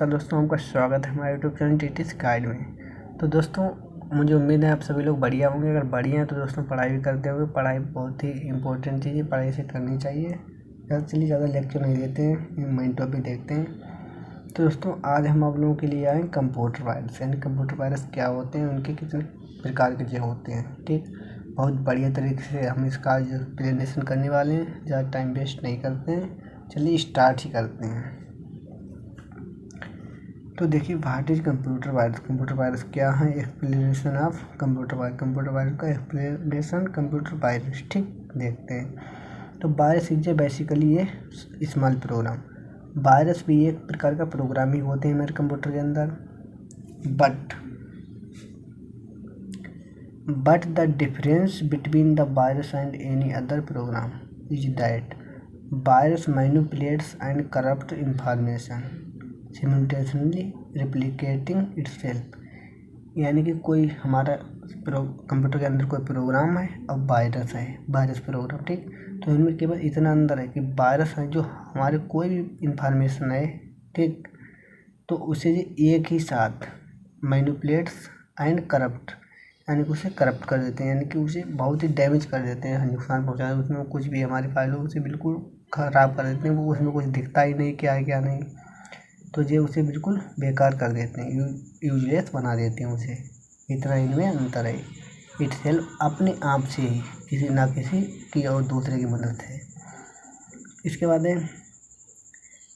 नमस्कार दोस्तों, आपका स्वागत है हमारे यूट्यूब चैनल टीटीएस गाइड में। तो दोस्तों, मुझे उम्मीद है आप सभी लोग बढ़िया होंगे। अगर बढ़िया हैं तो दोस्तों पढ़ाई भी करते होंगे। पढ़ाई बहुत ही इंपॉर्टेंट चीज़ है, पढ़ाई से करनी चाहिए। ज़्यादा लेक्चर नहीं देते हैं, मेन टॉपिक देखते हैं। तो दोस्तों, आज हम आप लोगों के लिए आए कंप्यूटर वायरस। यानी कंप्यूटर वायरस क्या होते हैं, उनके कितने प्रकार के जो होते हैं। ठीक, बहुत बढ़िया तरीके से हम इसका जो प्रेजेंटेशन करने वाले हैं। ज़्यादा टाइम वेस्ट नहीं करते हैं, चलिए स्टार्ट ही करते हैं। तो देखिए, what is computer virus. Computer virus क्या है, explanation of computer virus. Computer virus का एक्सप्लेनेशन कंप्यूटर वायरस, ठीक, देखते हैं। तो वायरस इज बेसिकली ये स्मॉल प्रोग्राम। वायरस भी एक प्रकार का प्रोग्राम ही होते हैं मेरे कंप्यूटर के अंदर। But the difference between the virus and any other program is that virus manipulates and corrupt information simultaneously replicating itself. यानी कि कोई हमारा कंप्यूटर के अंदर कोई प्रोग्राम है और वायरस है, वायरस प्रोग्राम, ठीक। तो इनमें केवल इतना अंदर है कि वायरस है जो हमारे कोई भी इंफॉर्मेशन है, ठीक, तो उसे एक ही साथ मैनिपुलेट्स एंड करप्ट, यानी कि उसे करप्ट कर देते हैं, यानी कि उसे बहुत ही डैमेज कर देते हैं, नुकसान पहुँचा देते हैं। उसमें कुछ भी हमारी फाइल हो उसे बिल्कुल ख़राब कर देते हैं। वो उसमें कुछ दिखता ही नहीं, क्या है क्या नहीं, तो ये उसे बिल्कुल बेकार कर देते हैं, यूजलेस बना देते हैं उसे। इतना इनमें अंतर है। इटसेल्फ अपने आप से ही, किसी ना किसी की और दूसरे की मदद से। इसके बाद है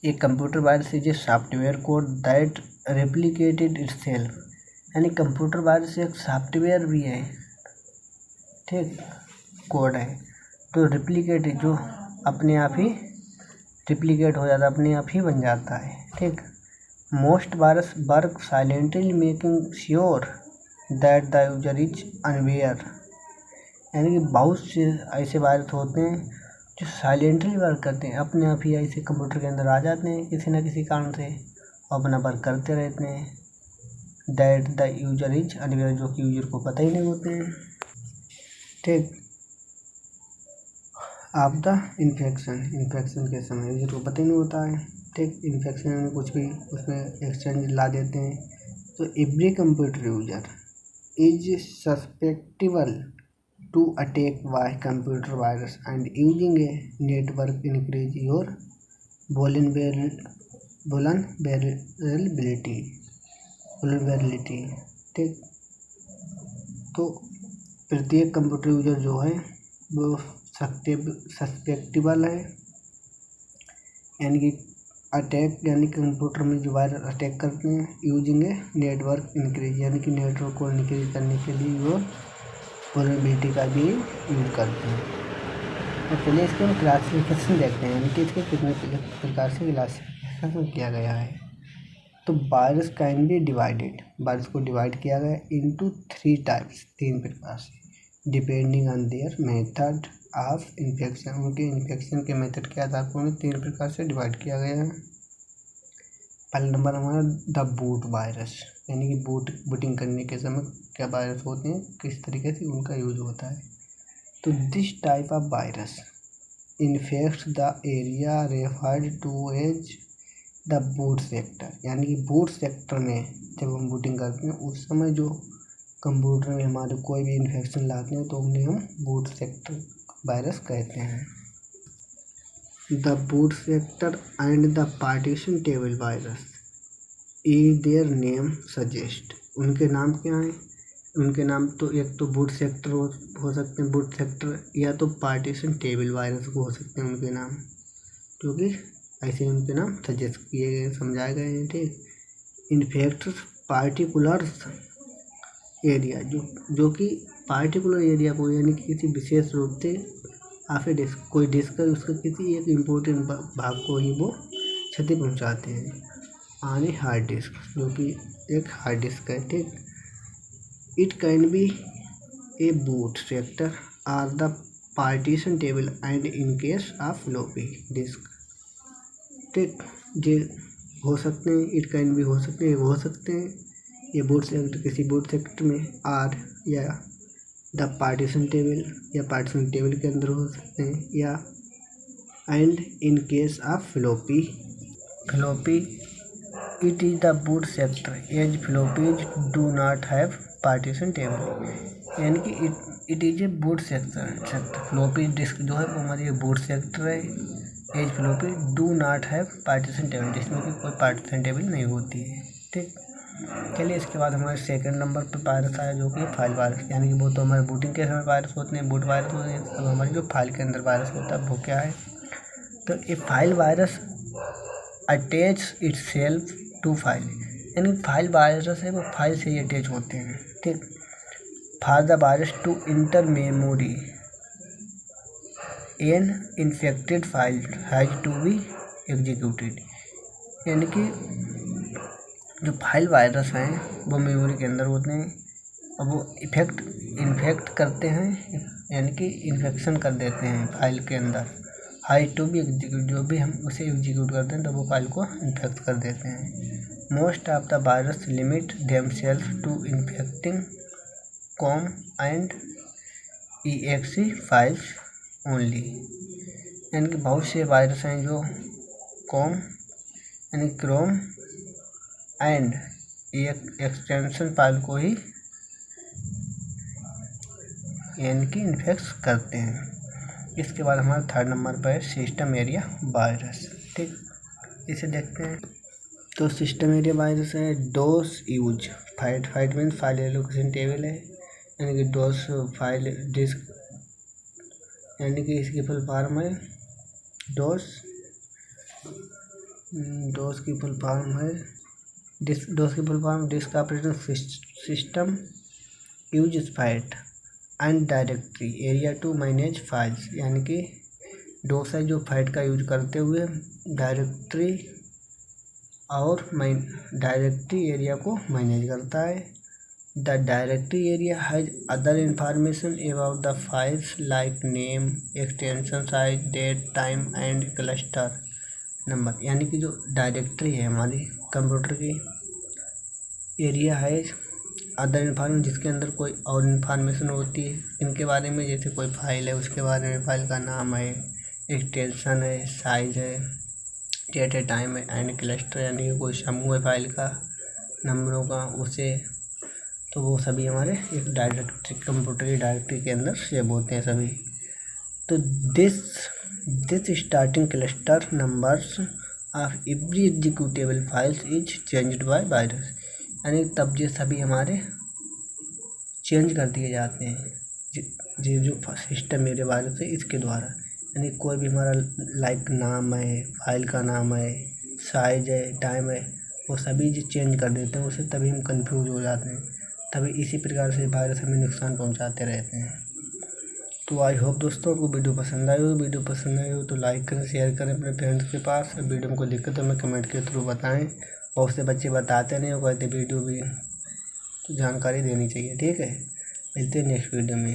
एक computer virus is a software code that replicated itself. यानी कंप्यूटर वायरस एक सॉफ्टवेयर भी है, ठीक, कोड है। तो रेप्लिकेट जो अपने आप ही रिप्लिकेट हो जाता है, अपने आप ही बन जाता है, ठीक। Most virus work silently making sure that the user is unaware. यानी कि बहुत से ऐसे वायरस होते हैं जो साइलेंटली वर्क करते हैं, अपने आप ही ऐसे कंप्यूटर के अंदर आ जाते हैं किसी न किसी कारण से, अपना वर्क करते रहते हैं। That the user is unaware, जो कि यूजर को पता ही नहीं होते हैं, ठीक। आप द इन्फेक्शन के समय यूजर को पता ही नहीं होता है, ठीक। इन्फेक्शन में कुछ भी उसमें एक्सचेंज ला देते हैं। तो every computer user is suspectable to attack by computer virus and using a network increase your vulnerability, ठीक। तो प्रत्येक कंप्यूटर यूजर जो है वो सस्पेक्टेबल है, यानी कि अटैक, यानी कंप्यूटर में जो वायरस अटैक करते हैं। यूजिंग ए नेटवर्क इंक्रीज, यानी कि नेटवर्क को इंक्रीज करने के लिए वो वल्नरेबिलिटी का भी यूज करते हैं। तो चलिए इसके हम क्लासिफिकेशन देखते हैं, यानी कि इसके कितने प्रकार से क्लासिफिकेशन किया गया है। तो virus can be divided, virus को डिवाइड किया गया इनटू 3 टाइप्स, 3 प्रकार से, depending on their method of infection. उनके इन्फेक्शन के मेथड के आधार पर उन्हें 3 प्रकार से डिवाइड किया गया है। पहला नंबर हमारा द बूट वायरस, यानी कि बूटिंग करने के समय क्या वायरस होते हैं, किस तरीके से उनका यूज होता है। तो this type of virus infects the area referred to as the boot sector. यानी कि बूट सेक्टर में जब हम बूटिंग करते हैं उस समय जो कंप्यूटर में हमारे कोई भी इन्फेक्शन लाते हैं तो उन्हें हम बूट सेक्टर वायरस कहते हैं। The boot sector and the partition table virus is their name suggest. उनके नाम क्या हैं, उनके नाम तो एक तो बूट सेक्टर हो सकते हैं, बूट सेक्टर, या तो पार्टीशन टेबल वायरस हो सकते हैं उनके नाम, क्योंकि ऐसे उनके नाम सजेस्ट किए गए, समझाए गए हैं, ठीक। इन्फेक्ट पार्टिकुलर एरिया, जो कि पार्टिकुलर एरिया को, यानी कि किसी विशेष रूप से आफ्टर कोई डिस्क उसका किसी एक इम्पोर्टेंट भाग को ही वो क्षति पहुंचाते हैं। आने हार्ड डिस्क, जो कि एक हार्ड डिस्क है, ठीक। It can be a boot sector or the partition table and in case of floppy disk, ठीक। ये हो सकते हैं, इट कैन भी हो सकते हैं, हो सकते हैं ये बूट सेक्टर, किसी बूट सेक्टर में, आर या द पार्टीशन टेबल, या पार्टीशन टेबल के अंदर हो सकते हैं, या and in case of floppy it is the boot sector as floppies do not have partition table, यानी कि it is a boot sector floppy disk जो है वो हमारी बूट सेक्टर है। As floppy do not have partition table, जिसमें कि कोई पार्टीशन टेबल नहीं होती है। ठीक, चलिए इसके बाद हमारे सेकंड नंबर पर वायरस आया जो कि फाइल वायरस, यानी कि वो तो हमारे बूटिंग के समय वायरस होते हैं, बूट वायरस होते हैं। अब हमारी जो फाइल के अंदर वायरस होता है वो क्या है, तो ये file virus attach itself to file, यानी फाइल वायरस है वो फाइल से ही अटैच होते हैं। ठीक, for the virus to enter memory an infected file has to be executed, यानी कि जो फाइल वायरस हैं वो मेमोरी के अंदर होते हैं और वो इन्फेक्ट करते हैं, यानी कि इन्फेक्शन कर देते हैं फाइल के अंदर। हाई टू बी एग्जीक्यूट, जो भी हम उसे एग्जीक्यूट करते हैं तो वो फाइल को इन्फेक्ट कर देते हैं। Most of the virus limit themselves to infecting com and exe files only, यानी कि बहुत से वायरस हैं जो कॉम यानी क्रोम एंड एक्सटेंशन फाइल को ही यानी कि इन्फेक्ट करते हैं। इसके बाद हमारा थर्ड नंबर पर है सिस्टम एरिया वायरस। ठीक, इसे देखते हैं। तो सिस्टम एरिया वायरस है DOS use FAT means file allocation table है, यानी कि डोस फाइल डिस्क, यानी कि इसकी फुल फॉर्म है डोस की फुल फॉर्म है डोस की full form disk operating system use FAT and directory area to manage files, यानी कि डोस है जो फाइट का यूज करते हुए डायरेक्टरी और डायरेक्टरी एरिया को मैनेज करता है। The directory area has other information about the files like name, extension size, date, time and cluster number, यानी कि जो डायरेक्टरी है हमारी कंप्यूटर की एरिया है अदर इन्फॉर्मेशन, जिसके अंदर कोई और इन्फॉर्मेशन होती है इनके बारे में, जैसे कोई फाइल है उसके बारे में, फाइल का नाम है, एक्सटेंशन है, साइज है, डेट है, टाइम है एंड क्लस्टर, यानी कि कोई समूह है फाइल का नंबरों का उसे, तो वो सभी हमारे एक डायरेक्टरी कंप्यूटर की डायरेक्टरी के अंदर सेव होते हैं सभी। तो this starting cluster numbers of every executable files is changed by virus, यानी तब ये सभी हमारे चेंज कर दिए जाते हैं जो सिस्टम मेरे वायरस है इसके द्वारा, यानी कोई भी हमारा लाइक नाम है, फाइल का नाम है, साइज है, टाइम है, वो सभी जो चेंज कर देते हैं उसे, तभी हम कंफ्यूज हो जाते हैं, तभी इसी प्रकार से वायरस हमें नुकसान पहुंचाते रहते हैं। तो आई होप दोस्तों आपको वीडियो पसंद आई हो तो लाइक करें, शेयर करें अपने फ्रेंड्स के पास। वीडियो में कोई दिक्कत हो हमें कमेंट के थ्रू बताएं। बहुत से बच्चे बताते नहीं हो, कहते वीडियो भी तो जानकारी देनी चाहिए। ठीक है, मिलते हैं नेक्स्ट वीडियो में।